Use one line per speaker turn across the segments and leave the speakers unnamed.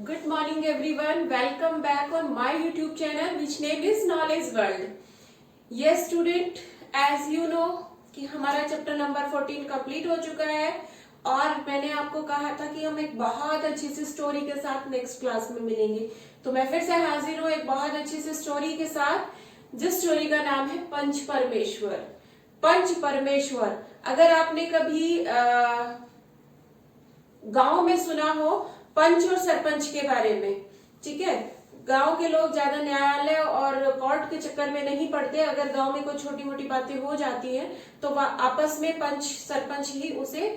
Good morning everyone. Welcome back on my YouTube channel which name is Knowledge World. Yes student, as you know कि हमारा chapter number 14 complete हो चुका है और मैंने आपको कहा था कि हम एक बहुत अच्छी सी स्टोरी के साथ नेक्स्ट क्लास में मिलेंगे। तो मैं फिर से हाजिर हूँ एक बहुत अच्छी सी स्टोरी के साथ, जिस स्टोरी का नाम है पंच परमेश्वर। पंच परमेश्वर, अगर आपने कभी गांव में सुना हो पंच और सरपंच के बारे में, ठीक है, गांव के लोग ज्यादा न्यायालय और कोर्ट के चक्कर में नहीं पड़ते। अगर गांव में कोई छोटी मोटी बातें हो जाती हैं तो आपस में पंच सरपंच ही उसे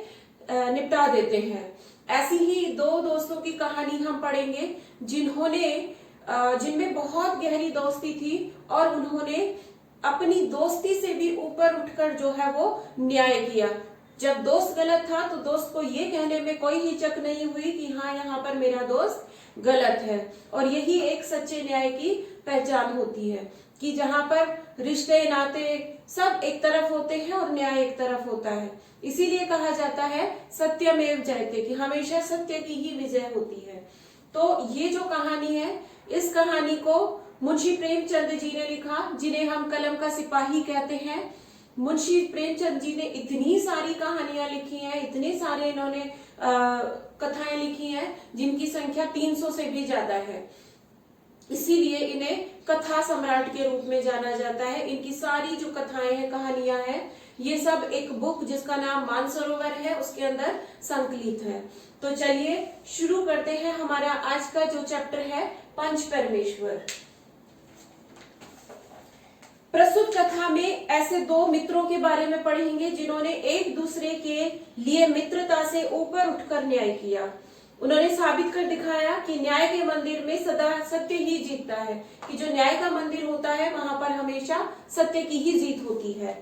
निपटा देते हैं। ऐसी ही दो दोस्तों की कहानी हम पढ़ेंगे जिनमें बहुत गहरी दोस्ती थी और उन्होंने अपनी दोस्ती से भी ऊपर उठकर जो है वो न्याय किया। जब दोस्त गलत था तो दोस्त को ये कहने में कोई हिचक नहीं हुई कि हाँ यहाँ पर मेरा दोस्त गलत है। और यही एक सच्चे न्याय की पहचान होती है कि जहाँ पर रिश्ते नाते सब एक तरफ होते हैं और न्याय एक तरफ होता है। इसीलिए कहा जाता है सत्यमेव जयते, कि हमेशा सत्य की ही विजय होती है। तो ये जो कहानी है, इस कहानी को मुंशी प्रेमचंद जी ने लिखा, जिन्हें हम कलम का सिपाही कहते हैं। मुंशी प्रेमचंद जी ने इतनी सारी कहानियां लिखी हैं, इतने सारे इन्होंने कथाएं लिखी हैं जिनकी संख्या 300 से भी ज्यादा है। इसीलिए इन्हें कथा सम्राट के रूप में जाना जाता है। इनकी सारी जो कथाएं हैं, कहानियां हैं, ये सब एक बुक जिसका नाम मानसरोवर है उसके अंदर संकलित है। तो चलिए शुरू करते हैं हमारा आज का जो चैप्टर है पंच परमेश्वर। प्रस्तुत कथा में ऐसे दो मित्रों के बारे में पढ़ेंगे जिन्होंने एक दूसरे के लिए मित्रता से ऊपर उठकर न्याय किया। उन्होंने साबित कर दिखाया कि न्याय के मंदिर में सदा सत्य ही जीतता है, कि जो न्याय का मंदिर होता है वहां पर हमेशा सत्य की ही जीत होती है।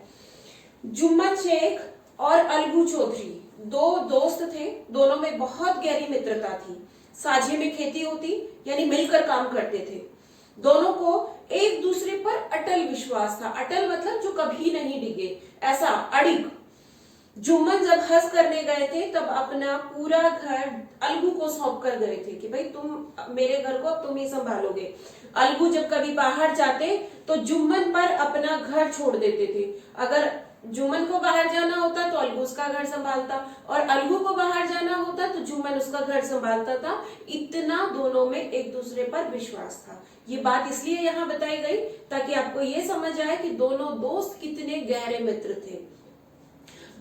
जुम्मन शेख और अलगू चौधरी दो दोस्त थे, दोनों में बहुत गहरी मित्रता थी। साझे में खेती होती, यानी मिलकर काम करते थे। दोनों को एक दूसरे पर अटल विश्वास था। अटल मतलब जो कभी नहीं डिगे, ऐसा अड़िग। जुम्मन जब हज करने गए थे तब अपना पूरा घर अलगू को सौंप कर गए थे कि भाई तुम मेरे घर को अब तुम ही संभालोगे। अलगू जब कभी बाहर जाते तो जुम्मन पर अपना घर छोड़ देते थे। अगर जुम्मन को बाहर जाना होता तो अलगू उसका घर संभालता, और अलगू को बाहर जाना होता तो जुम्मन उसका घर संभालता था। इतना दोनों में एक दूसरे पर विश्वास था। ये बात इसलिए यहाँ बताई गई ताकि आपको ये समझ आए कि दोनों दोस्त कितने गहरे मित्र थे।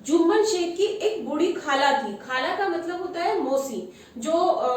जुम्मन शेख की एक बूढ़ी खाला थी। खाला का मतलब होता है मौसी। जो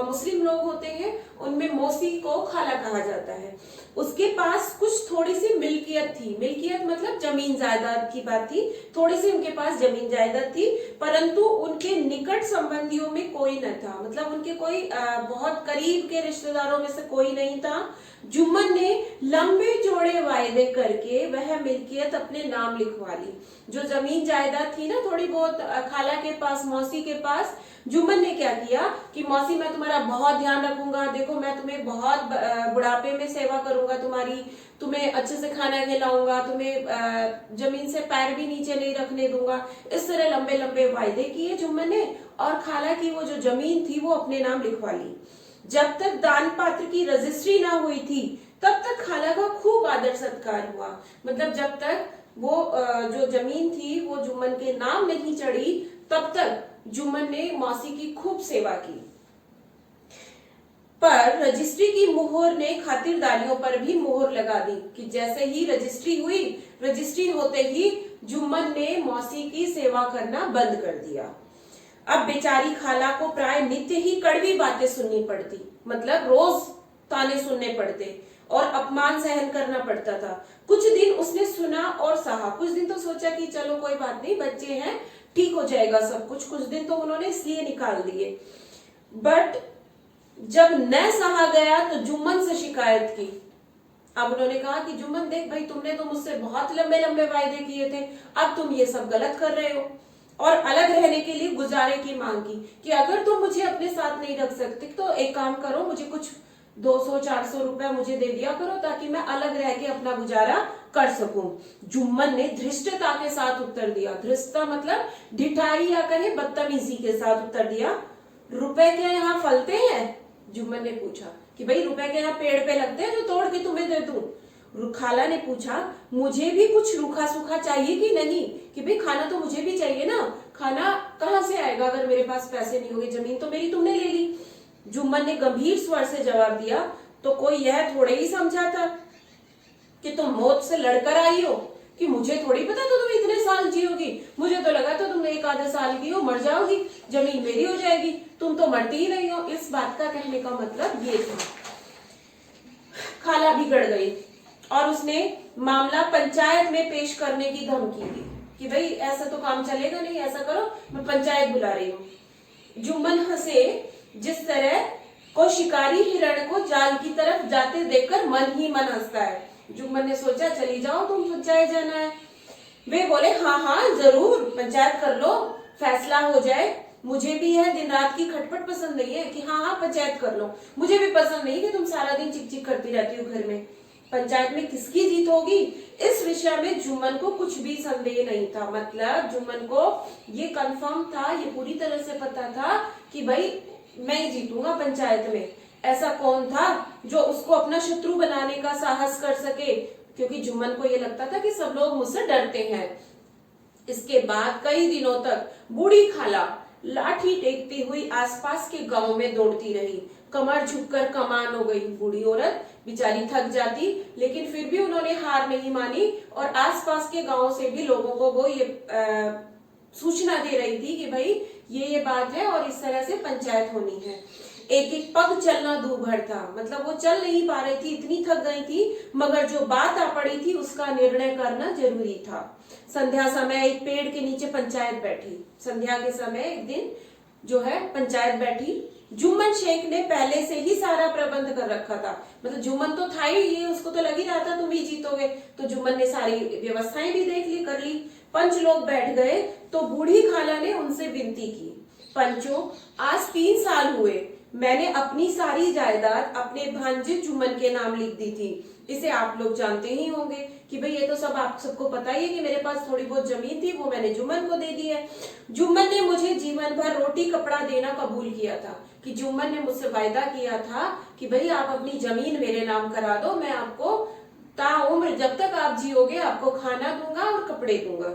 मुस्लिम लोग होते हैं उनमें मौसी को खाला कहा जाता है। उसके पास कुछ थोड़ी सी मिल्कियत थी। मिल्कियत मतलब जमीन जायदाद की बात थी। थोड़ी सी उनके पास जमीन जायदाद थी, परंतु उनके निकट संबंधियों में कोई न था। मतलब उनके कोई बहुत करीब के रिश्तेदारों में से कोई नहीं था। जुम्मन ने लंबे चौड़े वायदे करके वह मिल्कियत अपने नाम लिखवा ली। जो जमीन जायदाद थी ना थोड़ी बहुत खाला के पास, मौसी के पास, जुम्मन ने क्या किया कि मौसी मैं तुम्हारा बहुत ध्यान रखूंगा, देखो मैं तुम्हें बहुत बुढ़ापे में सेवा करूंगा तुम्हारी, तुम्हें अच्छे से खाना खिलाऊंगा, तुम्हें जमीन से पैर भी नीचे नहीं रखने दूंगा। इस तरह लंबे लंबे वायदे किए जुम्मन ने, और खाला की वो जो जमीन थी वो अपने नाम लिखवा ली। जब तक दान पात्र की रजिस्ट्री ना हुई थी तब तक खाला का खूब आदर सत्कार हुआ। मतलब जब तक वो जो जमीन थी वो जुम्मन के नाम नहीं चढ़ी तब तक जुम्मन ने मौसी की खूब सेवा की। पर रजिस्ट्री की मुहर ने खातिरदारियों पर भी मुहर लगा दी कि जैसे ही रजिस्ट्री हुई, रजिस्ट्री होते ही जुम्मन ने मौसी की सेवा करना बंद कर दिया। अब बेचारी खाला को प्राय नित्य ही कड़वी बातें सुननी पड़ती। मतलब रोज ताने सुनने पड़ते और अपमान सहन करना पड़ता था। कुछ दिन उसने सुना और सहा। कुछ दिन तो सोचा कि चलो कोई बात नहीं, बच्चे हैं, ठीक हो जाएगा सब कुछ। कुछ दिन तो उन्होंने इसलिए निकाल दिए। बट जब न सहा गया तो जुम्मन से शिकायत की। अब उन्होंने कहा कि जुम्मन देख भाई, तुमने तो मुझसे बहुत लंबे लंबे वायदे किए थे, अब तुम ये सब गलत कर रहे हो। और अलग रहने के लिए गुजारे की मांग की कि अगर तुम मुझे अपने साथ नहीं रख सकते तो एक काम करो, मुझे कुछ 200-400 रुपए मुझे दे दिया करो ताकि मैं अलग रह के अपना गुजारा कर सकूं। जुम्मन ने धृष्टता के साथ उत्तर दिया। धृष्टता मतलब ढिठाई या कहे बदतमीजी के साथ उत्तर दिया, रुपए क्या यहाँ फलते हैं? जुम्मन ने पूछा कि भाई रुपए के यहाँ पेड़ पे लगते हैं जो तोड़ के तुम्हें दे दूं। खाला ने पूछा मुझे भी कुछ रूखा सूखा चाहिए कि नहीं, कि भाई खाना तो मुझे भी चाहिए ना, खाना कहाँ से आएगा अगर मेरे पास पैसे नहीं होंगे, जमीन तो मेरी तुमने ले ली। जुम्मन ने गंभीर स्वर से जवाब दिया, तो कोई यह थोड़े ही समझा था कि तुम मौत से लड़कर आई हो, कि मुझे थोड़ी पता तो तुम इतने साल जियोगी, मुझे तो लगा तो तुम एक आधे साल की हो, मर जाओगी, जमीन मेरी हो जाएगी, तुम तो मरती ही नहीं हो। इस बात का कहने का मतलब ये था। खाला बिगड़ गई और उसने मामला पंचायत में पेश करने की धमकी दी कि भाई ऐसा तो काम चलेगा नहीं, ऐसा करो मैं पंचायत बुला रही हूँ। जुम्मन हंसे, जिस तरह को शिकारी हिरण को जाल की तरफ जाते देखकर मन ही मन हंसता है। जुम्मन ने सोचा चली जाओ, तुम पंचायत जाना है। वे बोले हाँ हाँ जरूर, पंचायत कर लो, फैसला हो जाए। मुझे भी है दिन रात की खटपट पसंद नहीं है कि हाँ हाँ पंचायत कर लो, मुझे भी पसंद नहीं कि तुम सारा दिन चिक चिक करती रहती हो घर में। पंचायत में किसकी जीत होगी इस विषय में जुम्मन को कुछ भी संदेह नहीं था। मतलब जुम्मन को ये कंफर्म था, ये पूरी तरह से पता था कि भाई मैं ही जीतूंगा पंचायत में। ऐसा कौन था जो उसको अपना शत्रु बनाने का साहस कर सके, क्योंकि जुम्मन को ये लगता था कि सब लोग मुझसे डरते हैं। इसके बाद कई दिनों तक बूढ़ी खाला लाठी टेकती हुई आसपास के गांव में दौड़ती रही। कमर झुककर कमान हो गई। बूढ़ी औरत बेचारी थक जाती, लेकिन फिर भी उन्होंने हार नहीं मानी और आसपास के गांव से भी लोगों को वो ये सूचना दे रही थी कि भाई ये बात है और इस तरह से पंचायत होनी है। एक एक पग चलना दूभर था, मतलब वो चल नहीं पा रही थी, इतनी थक गई थी, मगर जो बात आ पड़ी थी उसका निर्णय करना जरूरी था। संध्या समय एक पेड़ के नीचे पंचायत बैठी। संध्या के समय एक दिन जो है पंचायत बैठी। जुम्मन शेख ने पहले से ही सारा प्रबंध कर रखा था, मतलब जुम्मन तो था ही, ये उसको तो लग ही रहा था तुम ही जीतोगे, तो जुम्मन ने सारी व्यवस्थाएं भी देख ली, कर ली। पंच लोग बैठ गए तो बूढ़ी खाला ने उनसे विनती की, पंचों आज 3 साल हुए, मैंने अपनी सारी जायदाद अपने भांजे जुम्मन के नाम लिख दी थी। इसे आप लोग जानते ही होंगे कि भाई ये तो सब आप सबको पता ही है कि मेरे पास थोड़ी बहुत जमीन थी, वो मैंने जुम्मन को दे दी है। जुम्मन ने मुझे जीवन भर रोटी कपड़ा देना कबूल किया था, कि जुम्मन ने मुझसे वायदा किया था कि भाई आप अपनी जमीन मेरे नाम करा दो, मैं आपको ताउम्र जब तक आप जियोगे आपको खाना दूंगा और कपड़े दूंगा।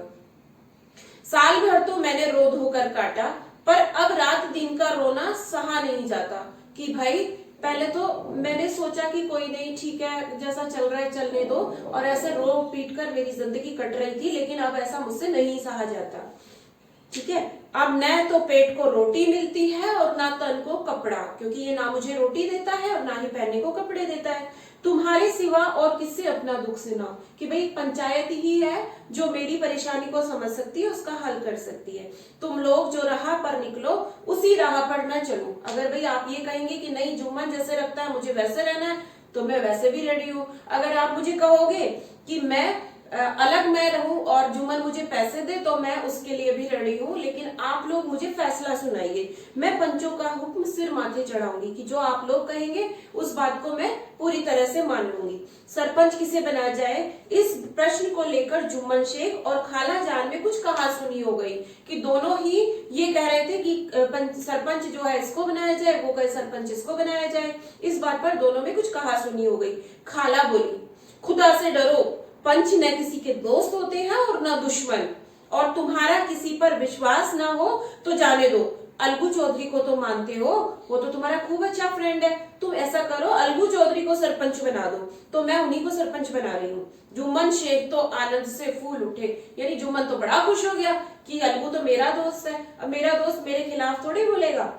साल भर तो मैंने रो धोकर काटा, पर अब रात दिन का रोना सहा नहीं जाता, कि भाई पहले तो मैंने सोचा कि कोई नहीं ठीक है जैसा चल रहा है चलने दो, और ऐसे रो पीट कर मेरी जिंदगी कट रही थी, लेकिन अब ऐसा मुझसे नहीं सहा जाता। ठीक है, अब न तो पेट को रोटी मिलती है और ना तन को कपड़ा, क्योंकि ये ना मुझे रोटी देता है और ना ही पहनने को कपड़े देता है। तुम्हारे सिवा और किससे अपना दुख सुनाओ, कि भाई पंचायत ही है जो मेरी परेशानी को समझ सकती है, उसका हल कर सकती है। तुम लोग जो राह पर निकलो उसी राह पर मैं चलूं। अगर भाई आप ये कहेंगे कि नहीं जुम्मन जैसे रखता है मुझे वैसे रहना है, तो मैं वैसे भी रेडी हूँ। अगर आप मुझे कहोगे कि मैं अलग मैं रहूं और जुम्मन मुझे पैसे दे, तो मैं उसके लिए भी रेडी हूं, लेकिन आप लोग मुझे फैसला सुनाइए। मैं पंचों का हुक्म सिर माथे चढ़ाऊंगी, कि जो आप लोग कहेंगे उस बात को मैं पूरी तरह से मान लूंगी। सरपंच किसे बनाया जाए, इस प्रश्न को लेकर जुम्मन शेख और खाला जान में कुछ कहासुनी हो गई, कि दोनों ही ये कह रहे थे कि सरपंच जो है इसको बनाया जाए, वो कहे सरपंच इसको बनाया जाए। इस बात पर दोनों में कुछ कहासुनी हो गई। खाला बोली, खुदा से डरो, पंच न किसी के दोस्त होते हैं और न दुश्मन, और तुम्हारा किसी पर विश्वास ना हो तो जाने दो। अलगू चौधरी को तो मानते हो, वो तो तुम्हारा खूब अच्छा फ्रेंड है, तुम ऐसा करो अलगू चौधरी को सरपंच बना दो, तो मैं उन्हीं को सरपंच बना रही हूँ। जुम्मन शेख तो आनंद से फूल उठे, यानी जुम्मन तो बड़ा खुश हो गया कि अलगू तो मेरा दोस्त है, अब मेरा दोस्त मेरे खिलाफ थोड़ी बोलेगा।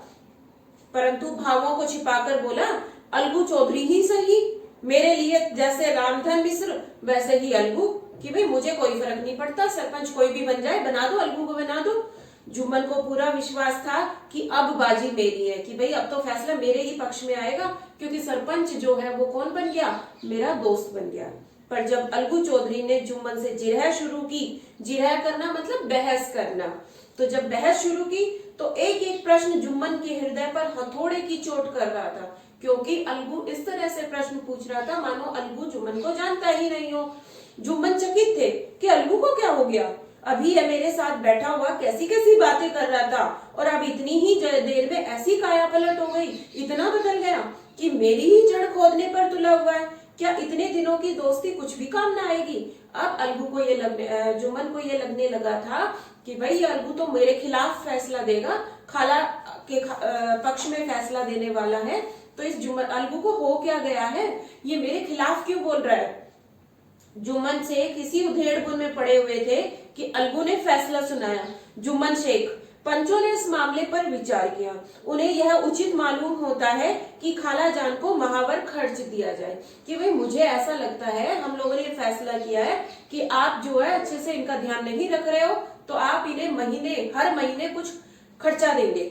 परंतु भावों को छिपाकर बोला, अलगू चौधरी ही सही, मेरे लिए जैसे रामधन मिश्र वैसे ही अलगू, कि भाई मुझे कोई फर्क नहीं पड़ता, सरपंच कोई भी बन जाए, बना दो, अलगू को बना दो। जुम्मन को पूरा विश्वास था कि अब बाजी मेरी है, कि भाई अब तो फैसला मेरे ही पक्ष में आएगा, क्योंकि सरपंच जो है वो कौन बन गया, मेरा दोस्त बन गया। पर जब अलगू चौधरी ने जुम्मन से जिरह शुरू की, जिरह करना मतलब बहस करना, तो जब बहस शुरू की तो एक एक प्रश्न जुम्मन के हृदय पर हथौड़े की चोट कर रहा था, क्योंकि अलगू इस तरह से प्रश्न पूछ रहा था मानो अलगू जुम्मन को जानता ही नहीं हो। जुम्मन चकित थे कि अलगू को क्या हो गया, अभी ये मेरे साथ बैठा हुआ कैसी कैसी बातें कर रहा था और अब इतनी ही देर में ऐसी काया पलट हो गई, इतना बदल गया कि मेरी ही जड़ खोदने पर तुला हुआ है। क्या इतने दिनों की दोस्ती कुछ भी काम ना आएगी? अब अलगू को ये जुम्मन को ये लगने लगा था कि भाई ये अलगू तो मेरे खिलाफ फैसला देगा, खाला के पक्ष में फैसला देने वाला है। तो इस अलगू को हो क्या गया है, ये मेरे खिलाफ क्यों बोल रहा है? जुम्मन शेख इसी उधेड़बुन में पड़े हुए थे कि अलगू ने फैसला सुनाया। जुम्मन शेख पंचों ने इस मामले पर विचार किया। उन्हें यह उचित मालूम होता है कि खाला जान को महावर खर्च दिया जाए। कि भाई मुझे ऐसा लगता है, हम लोगों ने ये फैसला किया है कि आप जो है अच्छे से इनका ध्यान नहीं रख रहे हो, तो आप इन्हें हर महीने कुछ खर्चा देंगे।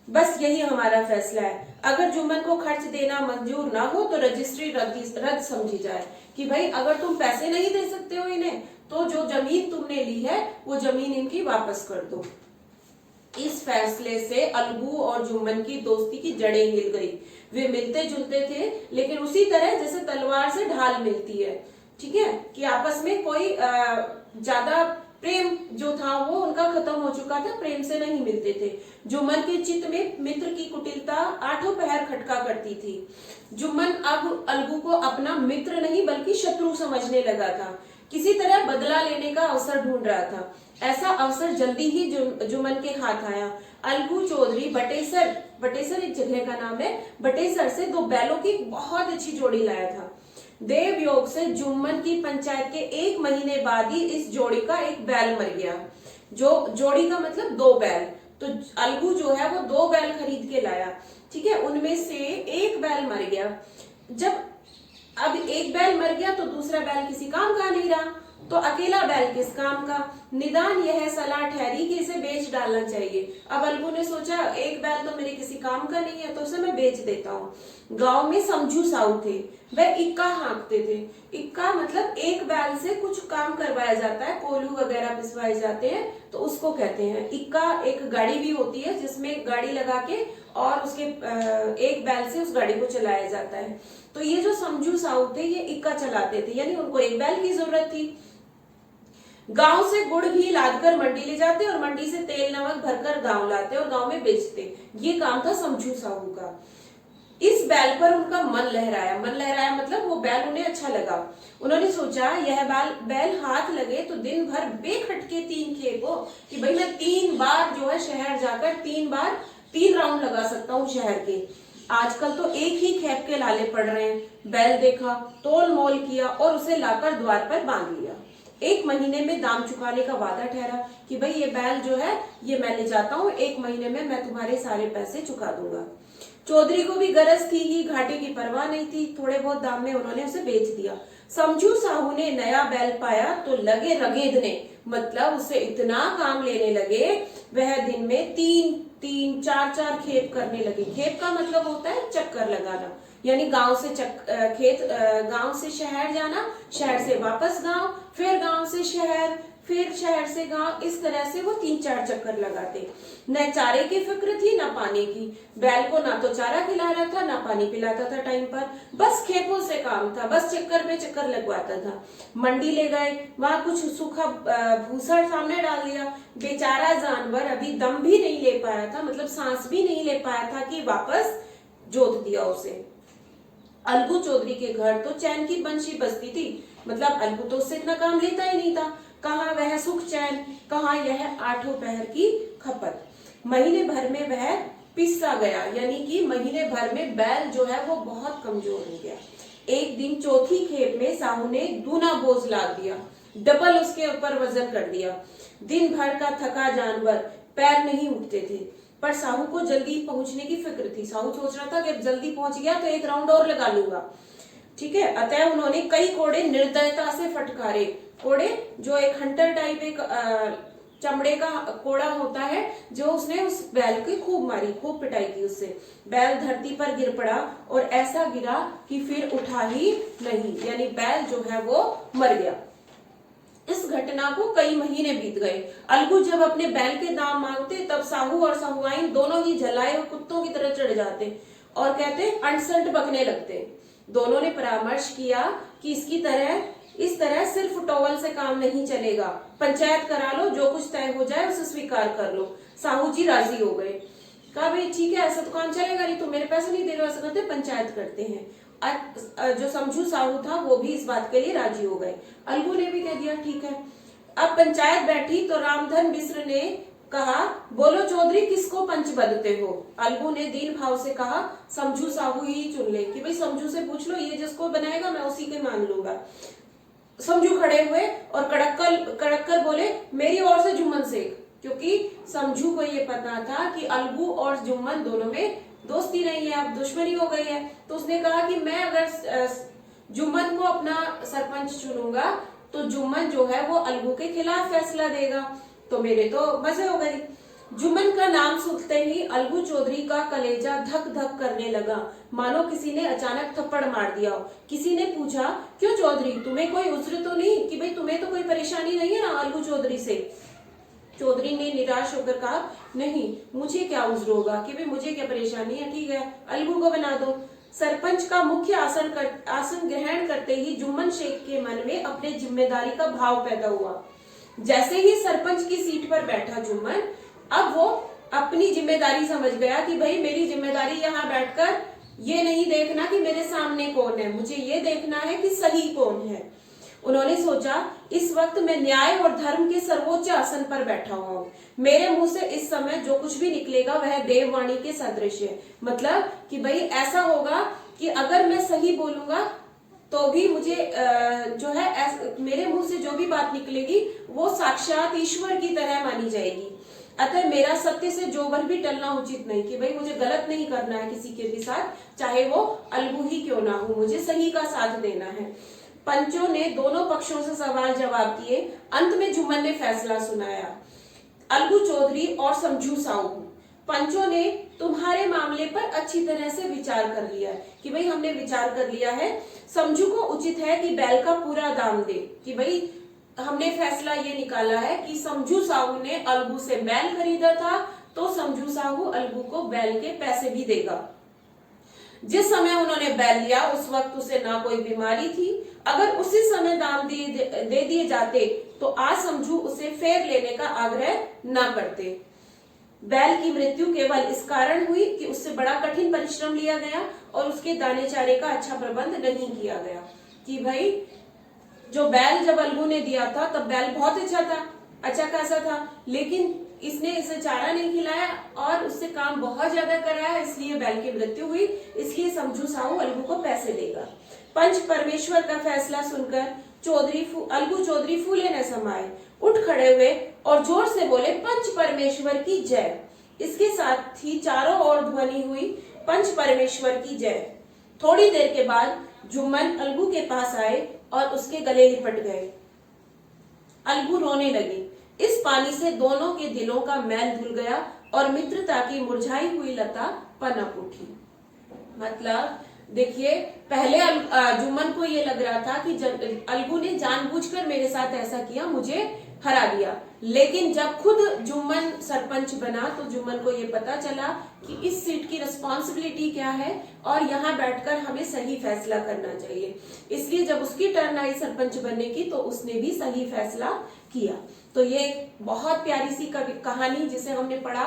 बस यही हमारा फैसला है। अगर जुम्मन को खर्च देना मंजूर ना हो तो रजिस्ट्री रद्द समझी जाए। कि भाई अगर तुम पैसे नहीं दे सकते हो इन्हें, तो जो जमीन तुमने ली है वो जमीन इनकी वापस कर दो। इस फैसले से अलगू और जुम्मन की दोस्ती की जड़ें हिल गई। वे मिलते जुलते थे, लेकिन उसी तरह जैसे तलवार से ढाल मिलती है। ठीक है, कि आपस में कोई ज्यादा प्रेम जो था वो उनका खत्म हो चुका था, प्रेम से नहीं मिलते थे। जुम्मन के चित्त में मित्र की कुटिलता आठों पहर खटका करती थी। जुम्मन अब अलगू को अपना मित्र नहीं बल्कि शत्रु समझने लगा था। किसी तरह बदला लेने का अवसर ढूंढ रहा था। ऐसा अवसर जल्दी ही जुम्मन के हाथ आया। अलगू चौधरी बटेसर एक जगह का नाम है, बटेसर से 2 बैलों की बहुत अच्छी जोड़ी लाया था। देव योग से जुम्मन की पंचायत के 1 महीने बाद ही इस जोड़ी का एक बैल मर गया। जो जोड़ी का मतलब 2 बैल, तो अलगू जो है वो 2 बैल खरीद के लाया। ठीक है, उनमें से एक बैल मर गया। जब अब एक बैल मर गया तो दूसरा बैल किसी काम का नहीं रहा, तो अकेला बैल किस काम का? निदान यह सलाह ठहरी कि इसे बेच डालना चाहिए। अब अलगू ने सोचा एक बैल तो मेरे किसी काम का नहीं है, तो उसे मैं बेच देता हूँ। गांव में समझू साहू थे, वह इक्का हाँकते थे। इक्का मतलब एक बैल से कुछ काम करवाया जाता है, कोल्हू वगैरह पिसवाए जाते हैं, तो उसको कहते हैं इक्का। एक गाड़ी भी होती है जिसमें गाड़ी लगा के और उसके एक बैल से उस गाड़ी को चलाया जाता है। तो ये जो समझू साहू थे ये इक्का चलाते थे, यानी उनको एक बैल की जरूरत थी। गांव से गुड़ घी लादकर मंडी ले जाते और मंडी से तेल नमक भरकर गांव लाते और गांव में बेचते। ये काम था समझू साहू का। इस बैल पर उनका मन लहराया मतलब वो बैल उन्हें अच्छा लगा। उन्होंने सोचा यह बैल हाथ लगे तो दिन भर बेखटके 3 खेपो, कि भाई मैं 3 बार जो है शहर जाकर 3 राउंड लगा सकता हूँ शहर के। आजकल तो एक ही खेप के लाले पड़ रहे हैं। बैल देखा, तोल मोल किया और उसे लाकर द्वार पर बांध लिया। 1 महीने में दाम चुकाने का वादा ठहरा कि भाई ये बैल जो है ये मैं ले जाता हूँ, 1 महीने में मैं तुम्हारे सारे पैसे चुका दूंगा। चौधरी को भी गरज थी ही, घाटे की परवाह नहीं थी। थोड़े बहुत दाम में उन्होंने उसे बेच दिया। समझू साहू ने नया बैल पाया तो लगे रगेदने, मतलब उसे इतना काम लेने लगे। वह दिन में 3 4 खेप करने लगे। खेप का मतलब होता है चक्कर लगाना, यानी गांव से शहर जाना, शहर से वापस गांव, फिर गांव से शहर, फिर शहर से गांव। इस तरह से वो 3-4 चक्कर लगाते। न चारे की फिक्र थी न पानी की। बैल को ना तो चारा खिला रहा था ना पानी पिलाता था टाइम पर, बस खेपों से काम था, बस चक्कर पे चक्कर लगवाता था। मंडी ले गए, वहां कुछ सूखा भूसा सामने डाल दिया। बेचारा जानवर अभी दम भी नहीं ले पाया था, मतलब सांस भी नहीं ले पाया था कि वापस जोत दिया उसे। अलगू चौधरी के घर तो चैन की बंशी बजती थी, मतलब अलगू तो उससे इतना काम लेता ही नहीं था। कहाँ वह सुख चैन, कहाँ यह 8 पहर की खपत। महीने भर में वह पिसा गया, यानी कि महीने भर में बैल जो है वो बहुत कमजोर हो गया। एक दिन चौथी खेप में साहू ने दूना बोझ लाद दिया, डबल उसके ऊपर वजन कर दिया। दिन भर का थका जानवर, पैर नहीं उठते थे, पर साहू को जल्दी पहुंचने की फिक्र थी। साहू सोच रहा था कि जल्दी पहुंच गया तो 1 राउंड और लगा लूंगा। ठीक है, अतः उन्होंने कई कोड़े निर्दयता से फटकारे। कोड़े जो एक हंटर टाइप एक चमड़े का कोड़ा होता है, जो उसने उस बैल की खूब मारी, खूब पिटाई की उससे। बैल धरती पर गिर पड़ा और ऐसा गिरा कि फिर उठा ही नहीं, यानी बैल जो है वो मर गया। इस घटना को कई महीने बीत गए। अलगू जब अपने बैल के दाम मांगते तब साहू और साहूआइन दोनों ही झल्लाए और कुत्तों की तरह चढ़ जाते और कहते अंट-संट बकने लगते। दोनों ने परामर्श किया कि इस तरह सिर्फ टॉवल से काम नहीं चलेगा, पंचायत करा लो, जो कुछ तय हो जाए उसे स्वीकार कर लो। साहू जी राजी हो गए, कहा भाई ठीक है, ऐसा तो काम चलेगा नहीं, तुम मेरे पैसे नहीं दे रहे हो, ऐसा करते पंचायत करते हैं। जो समझू साहू था वो भी इस बात के लिए राजी हो गए। अलगू ने भी कह दिया ठीक है। अब पंचायत बैठी तो रामधन मिश्र ने कहा, बोलो चौधरी किसको पंच बदते हो। अलगू ने दीन भाव से कहा, समझू साहू ही चुन ले, कि भाई समझू से पूछ लो, ये जिसको बनाएगा मैं उसी के मान लूंगा। समझू खड़े हुए और कड़क कर बोले, मेरी ओर से जुम्मन शेख, क्योंकि समझू को ये पता था कि अलगू और जुम्मन दोनों में दोस्ती नहीं है, अब दुश्मनी हो गई है। तो उसने कहा कि मैं अगर जुम्मन को अपना सरपंच चुनूंगा तो जुम्मन जो है वो अलगू के खिलाफ फैसला देगा, तो मेरे तो मजे हो गए। जुम्मन का नाम सुनते ही अलगू चौधरी का कलेजा धक धक करने लगा, मानो किसी ने अचानक थप्पड़ मार दिया। किसी ने पूछा, क्यों चौधरी, तुम्हें कोई उज्र तो नहीं, कि भाई तुम्हें तो कोई परेशानी नहीं है ना अलगू चौधरी से। चौधरी ने निराश होकर कहा, नहीं मुझे क्या उज्र होगा, कि भाई मुझे क्या परेशानी है, ठीक है अलगू को बना दो। सरपंच का मुख्य आसन ग्रहण करते ही जुम्मन शेख के मन में अपने जिम्मेदारी का भाव पैदा हुआ। जैसे ही सरपंच की सीट पर बैठा जुम्मन, अब वो अपनी जिम्मेदारी समझ गया कि भाई मेरी जिम्मेदारी यहाँ बैठकर ये नहीं देखना कि मेरे सामने कौन है, मुझे ये देखना है कि सही कौन है। उन्होंने सोचा, इस वक्त मैं न्याय और धर्म के सर्वोच्च आसन पर बैठा हुआ हूँ, मेरे मुंह से इस समय जो कुछ भी निकलेगा वह देववाणी के सदृश है। मतलब कि भाई ऐसा होगा कि अगर मैं सही बोलूंगा तो भी मुझे जो है मेरे मुंह से जो भी बात निकलेगी वो साक्षात ईश्वर की तरह मानी जाएगी। अतः मेरा सत्य से जो भर भी टलना उचित नहीं, कि भाई मुझे गलत नहीं करना है किसी के भी साथ, चाहे वो अलगू ही क्यों ना हो, मुझे सही का साथ देना है। पंचों ने दोनों पक्षों से सवाल जवाब किए। अंत में जुम्मन ने फैसला सुनाया, अलगू चौधरी और समझू साहू, पंचों ने तुम्हारे मामले पर अच्छी तरह से विचार कर लिया है, कि भाई हमने विचार कर लिया है, समझू को उचित है कि बैल का पूरा दाम दे, कि भाई हमने फैसला ये निकाला है कि समझू साहू ने अलगू से बैल खरीदा था तो समझू साहू अलगू को बैल के पैसे भी देगा। जिस समय उन्होंने बैल लिया उस वक्त उसे ना कोई बीमारी थी, अगर उसी समय दाम दे दिए जाते तो आज समझू उसे फेर लेने का आग्रह न करते। बैल की मृत्यु केवल इस कारण हुई कि उससे बड़ा कठिन परिश्रम लिया गया और उसके दाने चारे का अच्छा प्रबंध नहीं किया गया। कि भाई जो बैल जब अलगू ने दिया था तब बैल बहुत अच्छा खासा था, लेकिन इसने इसे चारा नहीं खिलाया और उससे काम बहुत ज्यादा कराया, इसलिए बैल की मृत्यु हुई, इसलिए समझू साहू अलगू को पैसे देगा। पंच परमेश्वर का फैसला सुनकर अलगू चौधरी फूले न समाये, उठ खड़े हुए और जोर से बोले, पंच परमेश्वर की जय। इसके साथ ही चारों ओर ध्वनि हुई, पंच परमेश्वर की जय। थोड़ी देर के बाद जुम्मन अलगू के पास आए और उसके गले लिपट गए। अलगू रोने लगी। इस पानी से दोनों के दिलों का मैल धुल गया और मित्रता की मुरझाई हुई लता पनप उठी। मतलब देखिए, पहले जुम्मन को ये लग रहा था कि अलगू ने जानबूझकर मेरे साथ ऐसा किया, मुझे हरा दिया, लेकिन जब खुद जुम्मन सरपंच बना तो जुम्मन को ये पता चला कि इस सीट की रिस्पॉन्सिबिलिटी क्या है और यहाँ बैठकर हमें सही फैसला करना चाहिए। इसलिए जब उसकी टर्न आई सरपंच बनने की तो उसने भी सही फैसला किया। तो ये बहुत प्यारी सी कहानी जिसे हमने पढ़ा,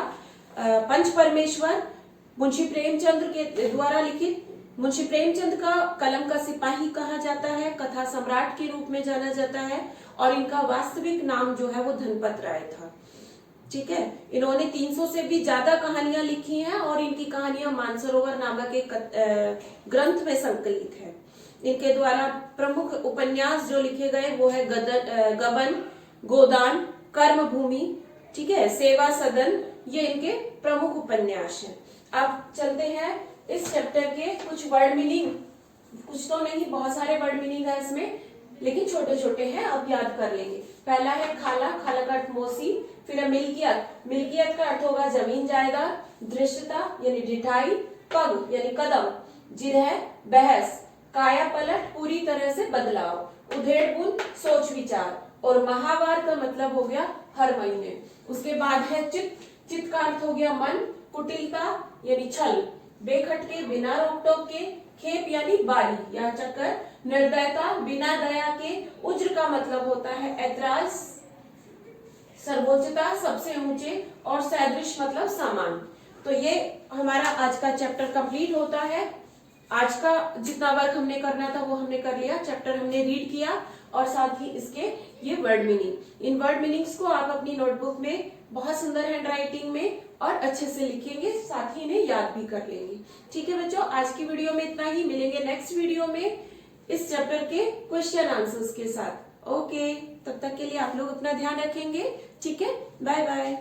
पंच परमेश्वर, मुंशी प्रेमचंद के द्वारा लिखित। मुंशी प्रेमचंद का कलम का सिपाही कहा जाता है, कथा सम्राट के रूप में जाना जाता है और इनका वास्तविक नाम जो है वो धनपत राय था। ठीक है, इन्होंने 300 से भी ज्यादा कहानियां लिखी हैं और इनकी कहानियां मानसरोवर नामक एक ग्रंथ में संकलित है। इनके द्वारा प्रमुख उपन्यास जो लिखे गए वो है गबन, गोदान, कर्म भूमि, ठीक है, सेवा सदन, ये इनके प्रमुख उपन्यास हैं। अब चलते हैं इस चैप्टर के कुछ वर्ड मीनिंग, कुछ तो नहीं बहुत सारे वर्ड मीनिंग है इसमें, लेकिन छोटे छोटे हैं, अब याद कर लेंगे। पहला है खाला, खाला का अर्थ मौसी, फिर है मिल्कियत, मिल्कियत का अर्थ होगा जमीन जायदाद, धृष्टता यानी ढिठाई, पग यानी कदम, जिरह बहस, काया पलट पूरी तरह से बदलाव, उधेड़बुन सोच विचार, और माहवार का मतलब हो गया हर महीने। उसके बाद है चित, चित का अर्थ हो गया मन, कुटिलता यानी छल, बेखटके बिना रोक टोक के, खेप यानी बारी या चक्कर, निर्दयता बिना दया के, उज्र का मतलब होता है ऐतराज सर्वोच्चता, सबसे ऊंचे, और सदृश मतलब समान। तो ये हमारा आज का चैप्टर कंप्लीट होता है। आज का जितना वर्क हमने करना था वो हमने कर लिया। चैप्टर हमने रीड किया और साथ ही इसके ये वर्ड मीनिंग, इन वर्ड मीनिंग्स को आप अपनी नोटबुक में बहुत सुंदर हैंड राइटिंग में और अच्छे से लिखेंगे, साथ ही इन्हें याद भी कर लेंगे। ठीक है बच्चों, आज की वीडियो में इतना ही। मिलेंगे नेक्स्ट वीडियो में इस चैप्टर के क्वेश्चन आंसर्स के साथ। ओके, तब तक के लिए आप लोग अपना ध्यान रखेंगे। ठीक है, बाय बाय।